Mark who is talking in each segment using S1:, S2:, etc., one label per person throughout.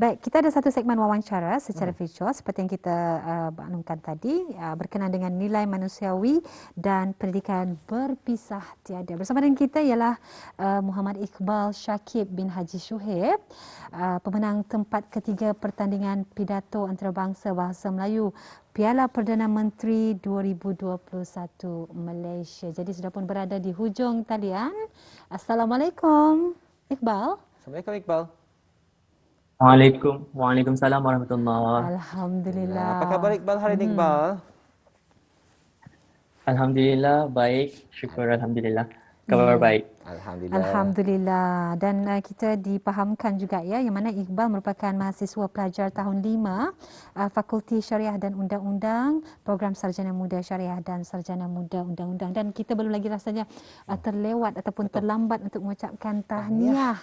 S1: Baik, kita ada satu segmen wawancara secara virtual seperti yang kita maklumkan tadi, berkenaan dengan nilai manusiawi dan pendidikan berpisah tiada. Bersama dengan kita ialah Muhammad Iqbal Shakib bin Haji Shuhaib, pemenang tempat ketiga pertandingan pidato antarabangsa bahasa Melayu Piala Perdana Menteri 2021 Malaysia. Jadi sudah pun berada di hujung talian. Assalamualaikum Iqbal.
S2: Assalamualaikum Iqbal.
S3: Waalaikumsalam warahmatullahi.
S1: Alhamdulillah.
S2: Apa khabar Iqbal hari ini Iqbal?
S3: Alhamdulillah baik, syukur alhamdulillah. Kabar baik.
S2: Alhamdulillah.
S1: Alhamdulillah. Dan kita dipahamkan juga ya yang mana Iqbal merupakan mahasiswa pelajar tahun 5 Fakulti Syariah dan Undang-Undang, Program Sarjana Muda Syariah dan Sarjana Muda Undang-Undang. Dan kita belum lagi rasanya terlewat ataupun terlambat untuk mengucapkan tahniah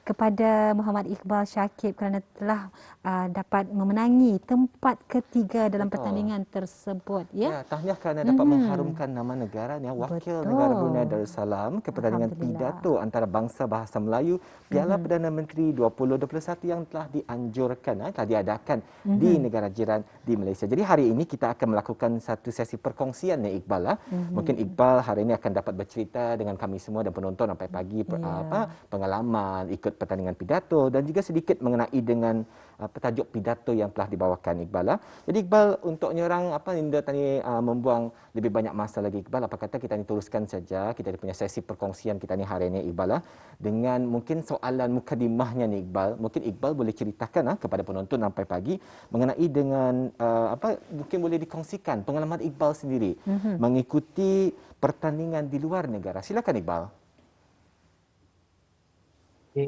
S1: kepada Muhammad Iqbal Shakib kerana telah dapat memenangi tempat ketiga dalam pertandingan tersebut ya.
S2: Tahniah kerana dapat mengharumkan nama negara ni, wakil negara Brunei Darussalam ke pertandingan pidato antarabangsa bahasa Melayu Piala Perdana Menteri 2021 yang telah dianjurkan, telah diadakan di negara jiran di Malaysia. Jadi hari ini kita akan melakukan satu sesi perkongsian ni Iqbal. Mungkin Iqbal hari ini akan dapat bercerita dengan kami semua dan penonton sampai pagi pengalaman ikut pertandingan pidato dan juga sedikit mengenai dengan tajuk pidato yang telah dibawakan Iqbal. Jadi Iqbal, untuknya orang Linda tadi membuang lebih banyak masa lagi Iqbal, apa kata kita ni teruskan saja kita punya sesi perkongsian kita ni hari ini Iqbal dengan mungkin soalan mukadimahnya ni Iqbal. Mungkin Iqbal boleh ceritakan kepada penonton sampai pagi mengenai dengan mungkin boleh dikongsikan pengalaman Iqbal sendiri mengikuti pertandingan di luar negara. Silakan Iqbal.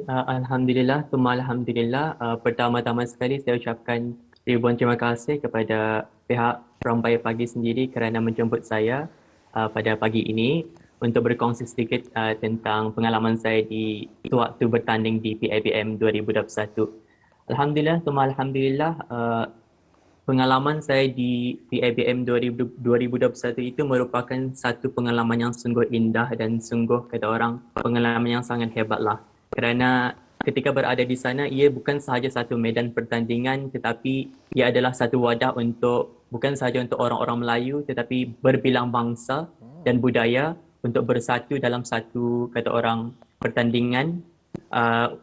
S3: Alhamdulillah, pertama-tama sekali saya ucapkan ribuan terima kasih kepada pihak Rampai Pagi sendiri kerana menjemput saya pada pagi ini untuk berkongsi sedikit tentang pengalaman saya di waktu bertanding di PABM 2021. Alhamdulillah, pengalaman saya di PABM 2021 itu merupakan satu pengalaman yang sungguh indah dan sungguh kata orang pengalaman yang sangat hebatlah. Kerana ketika berada di sana, ia bukan sahaja satu medan pertandingan tetapi ia adalah satu wadah bukan sahaja untuk orang-orang Melayu tetapi berbilang bangsa dan budaya untuk bersatu dalam satu kata orang pertandingan.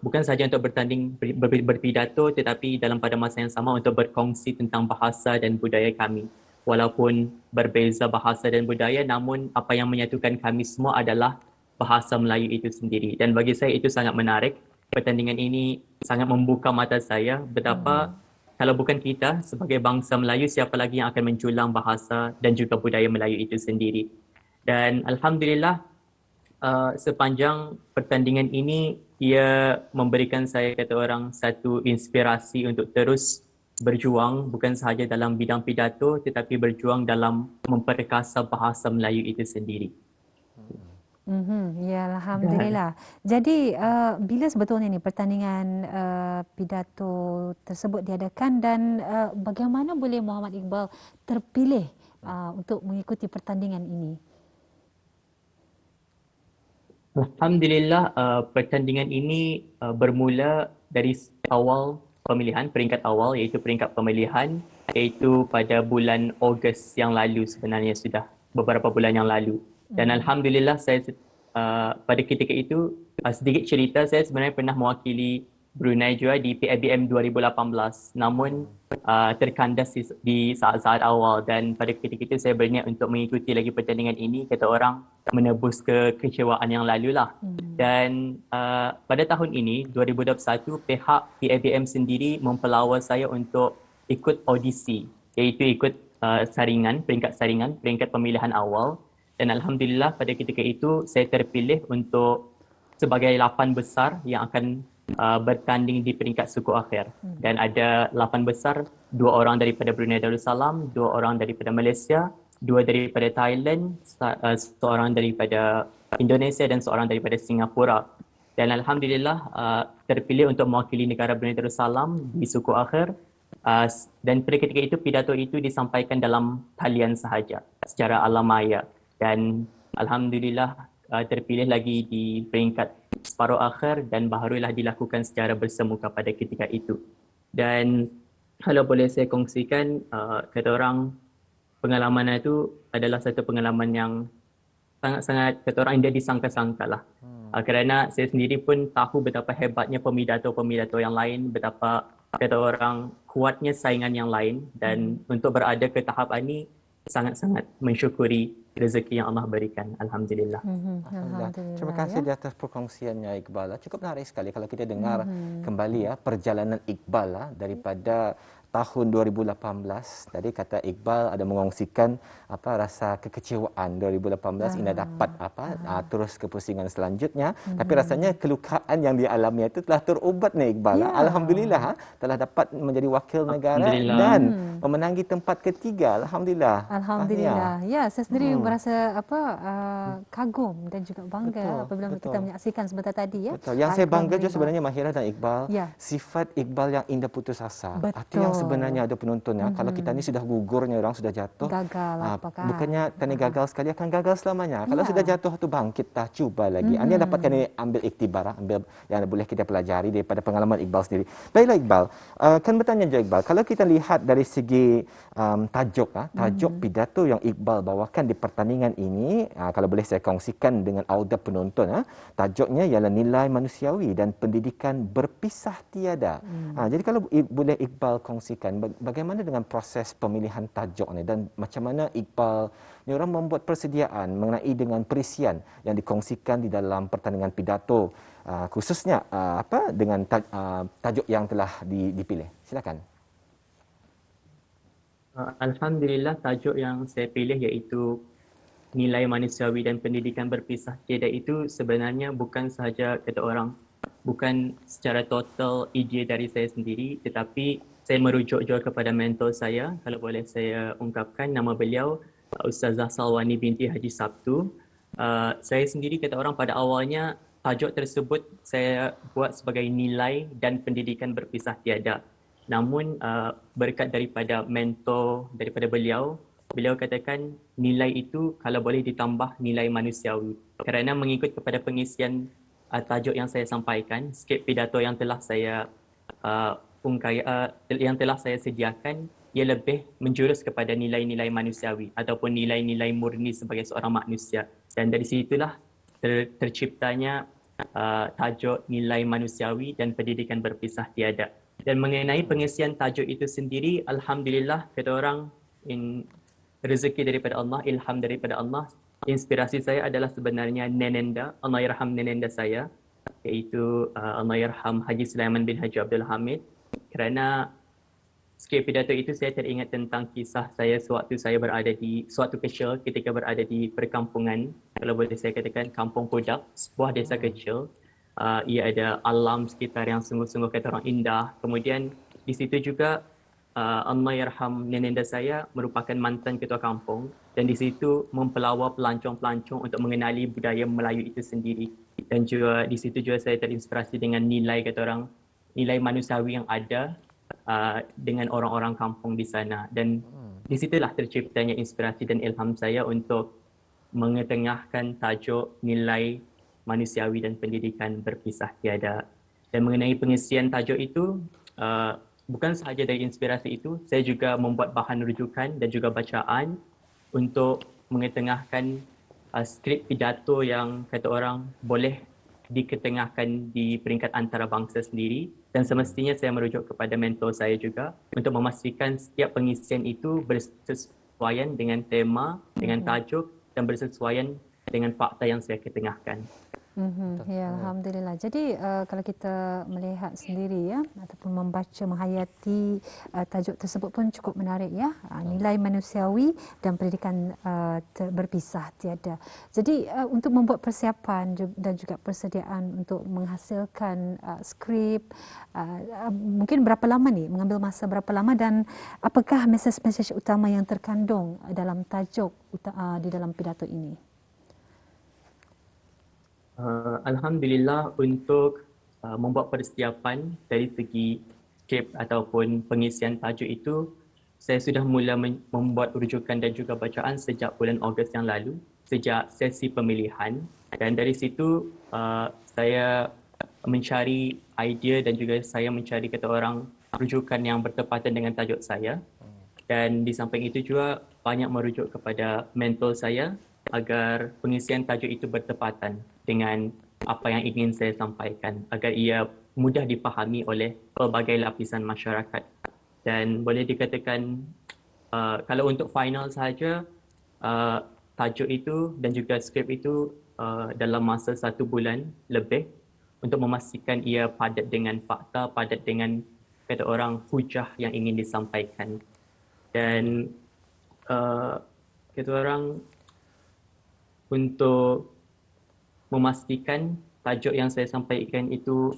S3: Bukan sahaja untuk berpidato tetapi pada masa yang sama untuk berkongsi tentang bahasa dan budaya kami. Walaupun berbeza bahasa dan budaya, namun apa yang menyatukan kami semua adalah bahasa Melayu itu sendiri. Dan bagi saya itu sangat menarik. Pertandingan ini sangat membuka mata saya betapa kalau bukan kita sebagai bangsa Melayu, siapa lagi yang akan menjulang bahasa dan juga budaya Melayu itu sendiri. Dan Alhamdulillah, sepanjang pertandingan ini, ia memberikan saya kata orang satu inspirasi untuk terus berjuang bukan sahaja dalam bidang pidato tetapi berjuang dalam memperkasa bahasa Melayu itu sendiri.
S1: Ya, Alhamdulillah. Jadi bila sebetulnya ni pertandingan pidato tersebut diadakan dan bagaimana boleh Muhammad Iqbal terpilih untuk mengikuti pertandingan ini?
S3: Alhamdulillah, pertandingan ini bermula dari awal pemilihan, peringkat awal iaitu peringkat pemilihan iaitu pada bulan Ogos yang lalu, sebenarnya sudah beberapa bulan yang lalu. Dan Alhamdulillah saya pada ketika itu sedikit cerita, saya sebenarnya pernah mewakili Brunei juga di PABM 2018 namun terkandas di saat-saat awal dan pada ketika itu saya berniat untuk mengikuti lagi pertandingan ini, kata orang menebus kekecewaan yang lalu lah. Dan pada tahun ini 2021 pihak PABM sendiri mempelawa saya untuk ikut audisi iaitu ikut peringkat pemilihan awal. Dan Alhamdulillah pada ketika itu saya terpilih untuk sebagai 8 besar yang akan bertanding di peringkat suku akhir. Dan ada 8 besar, 2 orang daripada Brunei Darussalam, 2 orang daripada Malaysia, 2 daripada Thailand, seorang daripada Indonesia dan seorang daripada Singapura. Dan Alhamdulillah terpilih untuk mewakili negara Brunei Darussalam di suku akhir. Dan pada ketika itu pidato itu disampaikan dalam talian sahaja secara alam maya. Dan Alhamdulillah terpilih lagi di peringkat separuh akhir dan barulah dilakukan secara bersemuka pada ketika itu. Dan kalau boleh saya kongsikan, kata orang pengalaman itu adalah satu pengalaman yang sangat-sangat kata orang dia disangka-sangka lah. Kerana saya sendiri pun tahu betapa hebatnya pemidato-pemidato yang lain, betapa kata orang kuatnya saingan yang lain, dan untuk berada ke tahap ini sangat-sangat mensyukuri rezeki yang Allah berikan. Alhamdulillah.
S2: Alhamdulillah. Terima kasih
S1: ya.
S2: di atas perkongsiannya Iqbal. Cukup menarik sekali kalau kita dengar kembali perjalanan Iqbal daripada tahun 2018. Tadi kata Iqbal ada mengongsikan rasa kekecewaan 2018 ini dapat terus ke pusingan selanjutnya, tapi rasanya kelukaan yang dialami itu telah terubat nih Iqbal. Alhamdulillah telah dapat menjadi wakil negara dan memenangi tempat ketiga. Alhamdulillah.
S1: Alhamdulillah. Ya, saya sendiri merasa kagum dan juga bangga apabila kita menyaksikan sebentar tadi ya.
S2: Betul. Yang saya bangga juga sebenarnya Mahira dan Iqbal, sifat Iqbal yang indah putus asa. Arti yang sebenarnya ada penontonnya. Kalau kita ni sudah gugurnya, orang sudah jatuh,
S1: gagal
S2: bukannya tadi gagal sekali, akan gagal selamanya. Kalau sudah jatuh tu bangkit dah, cuba lagi. Ini yang dapat kami ambil iktibar, ambil yang boleh kita pelajari daripada pengalaman Iqbal sendiri. Baiklah Iqbal, kan bertanya je Iqbal, kalau kita lihat dari segi tajuk pidato yang Iqbal bawakan di pertandingan ini, kalau boleh saya kongsikan dengan auda penonton, tajuknya ialah nilai manusiawi dan pendidikan berpisah tiada. Jadi kalau boleh Iqbal kongsikan bagaimana dengan proses pemilihan tajuk ni dan macam mana Iqbal ni orang membuat persediaan mengenai dengan perisian yang dikongsikan di dalam pertandingan pidato, khususnya dengan tajuk yang telah dipilih. Silakan.
S3: Alhamdulillah, tajuk yang saya pilih iaitu nilai manusiawi dan pendidikan berpisah tiada itu sebenarnya bukan sahaja kata orang, bukan secara total ide dari saya sendiri, tetapi saya merujuk juga kepada mentor saya. Kalau boleh saya ungkapkan nama beliau, Ustazah Salwani binti Haji Sabtu. Saya sendiri kata orang pada awalnya tajuk tersebut saya buat sebagai nilai dan pendidikan berpisah tiada. Namun berkat daripada mentor daripada beliau katakan nilai itu kalau boleh ditambah nilai manusiawi. Kerana mengikut kepada pengisian tajuk yang saya sampaikan, skrip pidato yang telah saya yang telah saya sediakan, ia lebih menjurus kepada nilai-nilai manusiawi ataupun nilai-nilai murni sebagai seorang manusia. Dan dari situlah terciptanya tajuk nilai manusiawi dan pendidikan berpisah tiada. Dan mengenai pengisian tajuk itu sendiri, alhamdulillah kata orang, rezeki daripada Allah, ilham daripada Allah. Inspirasi saya adalah sebenarnya Nenenda, Allahyarham Nenenda saya, iaitu Allahyarham Haji Sulaiman bin Haji Abdul Hamid. Kerana skrip pidato itu saya teringat tentang kisah saya sewaktu kecil ketika berada di perkampungan, kalau boleh saya katakan Kampung Pudak, sebuah desa kecil. Ia ada alam sekitar yang sungguh-sungguh kata orang indah. Kemudian di situ juga Allahyarham nenenda saya merupakan mantan ketua kampung dan di situ mempelawa pelancong-pelancong untuk mengenali budaya Melayu itu sendiri. Dan juga di situ juga saya terinspirasi dengan nilai kata orang, nilai manusiawi yang ada dengan orang-orang kampung di sana. Dan di situlah terciptanya inspirasi dan ilham saya untuk mengetengahkan tajuk nilai manusiawi dan pendidikan berpisah tiada. Dan mengenai pengisian tajuk itu, bukan sahaja dari inspirasi itu, saya juga membuat bahan rujukan dan juga bacaan untuk mengetengahkan skrip pidato yang kata orang boleh diketengahkan di peringkat antarabangsa sendiri. Dan semestinya saya merujuk kepada mentor saya juga untuk memastikan setiap pengisian itu bersesuaian dengan tema, dengan tajuk dan bersesuaian dengan fakta yang saya ketengahkan.
S1: Ya, alhamdulillah. Jadi kalau kita melihat sendiri ya ataupun membaca menghayati tajuk tersebut pun cukup menarik ya. Nilai manusiawi dan pendidikan berpisah tiada. Jadi untuk membuat persiapan dan juga persediaan untuk menghasilkan skrip, mungkin berapa lama ni? Mengambil masa berapa lama dan apakah mesej-mesej utama yang terkandung dalam tajuk di dalam pidato ini?
S3: Alhamdulillah untuk membuat persiapan dari segi skrip ataupun pengisian tajuk itu, saya sudah mula membuat rujukan dan juga bacaan sejak bulan Ogos yang lalu. sejak sesi pemilihan, dan dari situ saya mencari idea dan juga saya mencari kata orang rujukan yang bertepatan dengan tajuk saya. Dan di samping itu juga banyak merujuk kepada mentor saya agar pengisian tajuk itu bertepatan dengan apa yang ingin saya sampaikan agar ia mudah dipahami oleh pelbagai lapisan masyarakat. Dan boleh dikatakan kalau untuk final sahaja, tajuk itu dan juga skrip itu dalam masa 1 bulan lebih untuk memastikan ia padat dengan fakta, padat dengan kata orang hujah yang ingin disampaikan. Dan kata orang untuk memastikan tajuk yang saya sampaikan itu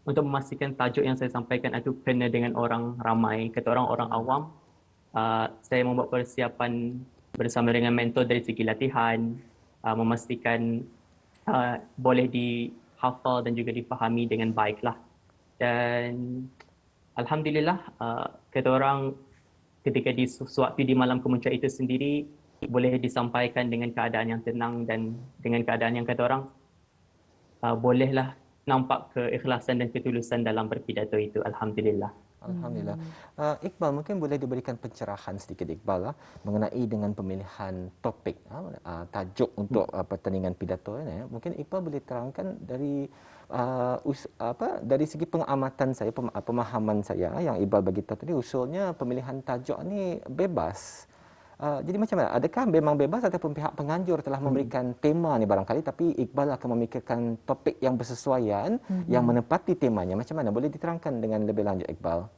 S3: untuk memastikan tajuk yang saya sampaikan itu kena dengan orang ramai, kata orang awam, saya membuat persiapan bersama dengan mentor dari segi latihan, memastikan boleh dihafal dan juga difahami dengan baiklah. Dan alhamdulillah, kata orang ketika sewaktu di malam kemuncak itu sendiri boleh disampaikan dengan keadaan yang tenang dan dengan keadaan yang kata orang bolehlah nampak keikhlasan dan ketulusan dalam berpidato itu. Alhamdulillah.
S2: Alhamdulillah. Iqbal, mungkin boleh diberikan pencerahan sedikit Iqbal mengenai dengan pemilihan topik tajuk untuk pertandingan pidato ini. Mungkin Iqbal boleh terangkan dari dari segi pengamatan saya, pemahaman saya yang Iqbal bagi tahu tadi, usulnya pemilihan tajuk ni bebas. Jadi macam mana? Adakah memang bebas ataupun pihak penganjur telah memberikan tema ni barangkali tapi Iqbal akan memikirkan topik yang bersesuaian yang menepati temanya? Macam mana? Boleh diterangkan dengan lebih lanjut Iqbal?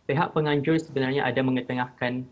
S3: Pihak penganjur sebenarnya ada mengetengahkan,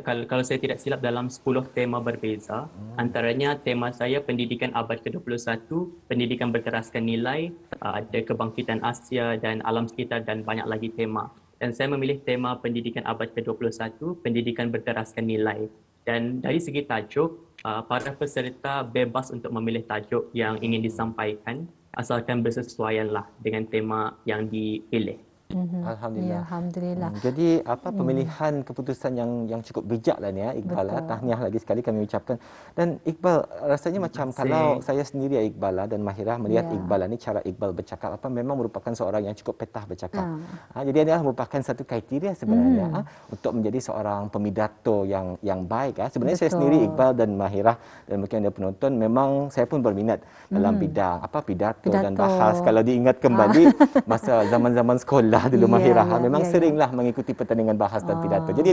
S3: kalau saya tidak silap, dalam 10 tema berbeza. Antaranya tema saya pendidikan abad ke-21, pendidikan berteraskan nilai, ada kebangkitan Asia dan alam sekitar dan banyak lagi tema. Dan saya memilih tema pendidikan abad ke-21, pendidikan berteraskan nilai. Dan dari segi tajuk, para peserta bebas untuk memilih tajuk yang ingin disampaikan asalkan bersesuaianlah dengan tema yang dipilih.
S2: Alhamdulillah.
S1: Ya, alhamdulillah.
S2: Jadi pemilihan keputusan yang cukup bijaklah ni Iqbal. Tahniah lagi sekali kami ucapkan. Dan Iqbal, rasanya macam kalau saya sendiri Iqbal dan Mahirah melihat Iqbal ni, cara Iqbal bercakap memang merupakan seorang yang cukup petah bercakap. Jadi dia merupakan satu kriteria sebenarnya untuk menjadi seorang pemidato yang baik. Sebenarnya saya sendiri Iqbal dan Mahirah dan mungkin ada penonton, memang saya pun berminat dalam bidang pidato dan bahas. Kalau diingat kembali masa zaman-zaman sekolah dulu Mahirah memang seringlah mengikuti pertandingan bahas dan pidato. Jadi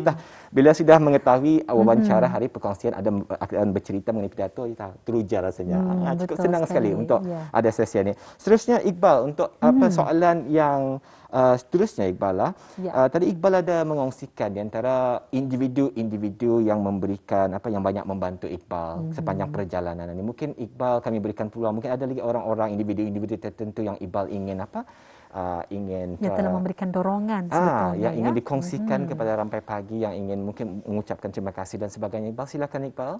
S2: bila sudah mengetahui wawancara hari perkongsian akan bercerita mengenai pidato, teruja rasanya. Cukup senang sekali untuk ada sesi ini. Seterusnya Iqbal, untuk soalan yang seterusnya Iqbal tadi Iqbal ada mengongsikan di antara individu-individu yang memberikan yang banyak membantu Iqbal sepanjang perjalanan ini. Mungkin Iqbal kami berikan peluang, mungkin ada lagi orang-orang, individu-individu tertentu yang Iqbal ingin
S1: telah memberikan dorongan sebetulnya
S2: yang ingin dikongsikan kepada Rampai Pagi, yang ingin mungkin mengucapkan terima kasih dan sebagainya. Iqbal, silakan Iqbal.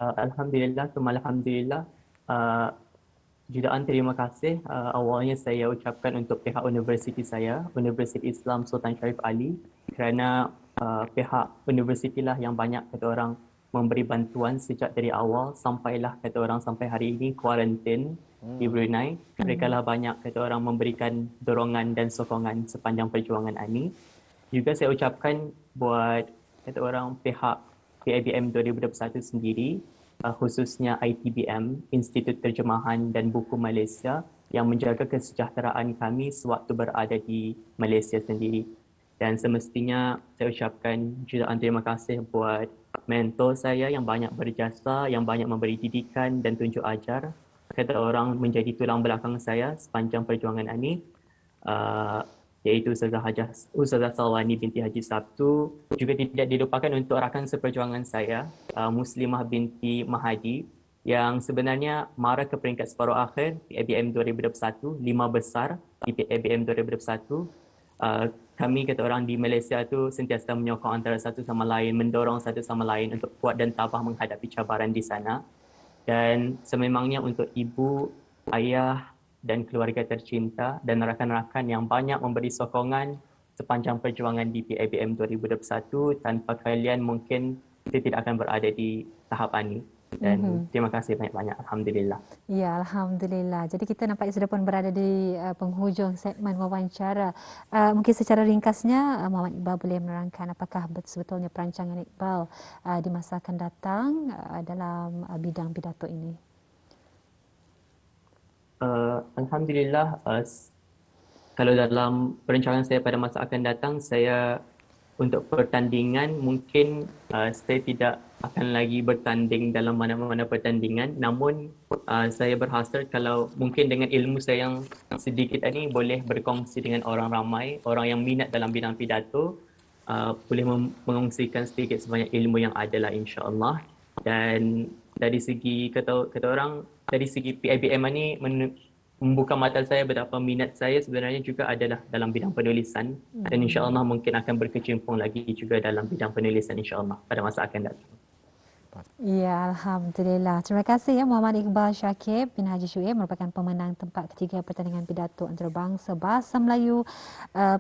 S3: Alhamdulillah, alhamdulillah. Jutaan terima kasih awalnya saya ucapkan untuk pihak universiti saya, Universiti Islam Sultan Sharif Ali, kerana pihak universiti lah yang banyak kata orang memberi bantuan sejak dari awal sampailah kata orang sampai hari ini kuarantin di Brunei. Mereka lah banyak kata orang memberikan dorongan dan sokongan sepanjang perjuangan ini. Juga saya ucapkan buat kata orang pihak PABM 2021 sendiri, khususnya ITBM, Institut Terjemahan dan Buku Malaysia, yang menjaga kesejahteraan kami sewaktu berada di Malaysia sendiri. Dan semestinya saya ucapkan jutaan terima kasih buat mentor saya yang banyak berjasa, yang banyak memberi didikan dan tunjuk ajar. Kata orang menjadi tulang belakang saya sepanjang perjuangan ini, iaitu Ustazah Salwani binti Haji Sabtu. Juga tidak dilupakan untuk rakan seperjuangan saya, Muslimah binti Mahadi, yang sebenarnya mara ke peringkat separuh akhir PABM 2021, 5 besar di PABM 2021. Kami kata orang di Malaysia tu sentiasa menyokong antara satu sama lain, mendorong satu sama lain untuk kuat dan tabah menghadapi cabaran di sana. Dan sememangnya untuk ibu, ayah dan keluarga tercinta dan rakan-rakan yang banyak memberi sokongan sepanjang perjuangan di PIBM 2021. Tanpa kalian mungkin saya tidak akan berada di tahap ini. Dan terima kasih banyak-banyak. Alhamdulillah.
S1: Ya, Alhamdulillah. Jadi kita nampaknya sudah pun berada di penghujung segmen wawancara. Mungkin secara ringkasnya, Muhammad Iqbal boleh menerangkan apakah sebetulnya perancangan Iqbal di masa akan datang dalam bidang pidato ini?
S3: Alhamdulillah, kalau dalam perencanaan saya pada masa akan datang, saya untuk pertandingan mungkin saya tidak akan lagi bertanding dalam mana-mana pertandingan. Namun saya berhasrat kalau mungkin dengan ilmu saya yang sedikit ini boleh berkongsi dengan orang ramai, orang yang minat dalam bidang pidato, boleh mengongsikan sedikit sebanyak ilmu yang ada lah insya-Allah. Dan dari segi kata orang, dari segi PIBM ini membuka mata saya betapa minat saya sebenarnya juga adalah dalam bidang penulisan dan insya-Allah mungkin akan berkecimpung lagi juga dalam bidang penulisan insya-Allah pada masa akan datang.
S1: Ya, Alhamdulillah. Terima kasih ya Muhammad Iqbal Syakib bin Haji Syuib merupakan pemenang tempat ketiga pertandingan pidato antarabangsa Bahasa Melayu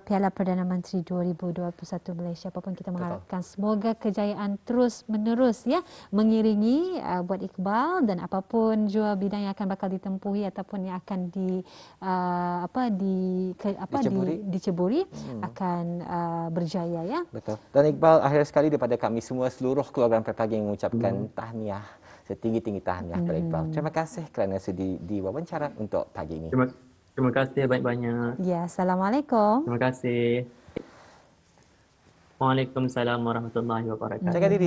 S1: Piala Perdana Menteri 2021 Malaysia. Apapun kita mengharapkan semoga kejayaan terus menerus ya mengiringi buat Iqbal dan apapun jua bidang yang akan bakal ditempuhi ataupun yang akan diceburi akan berjaya ya.
S2: Betul. Dan Iqbal, akhir sekali daripada kami semua seluruh keluarga Pagi mengucapkan tahniah, setinggi-tinggi tahniah kepada Iqbal. Terima kasih kerana sudi diwawancara untuk pagi ini.
S3: Terima kasih banyak-banyak.
S1: Ya, Assalamualaikum.
S3: Terima kasih. Waalaikumsalam warahmatullahi wabarakatuh.
S2: Jaga diri.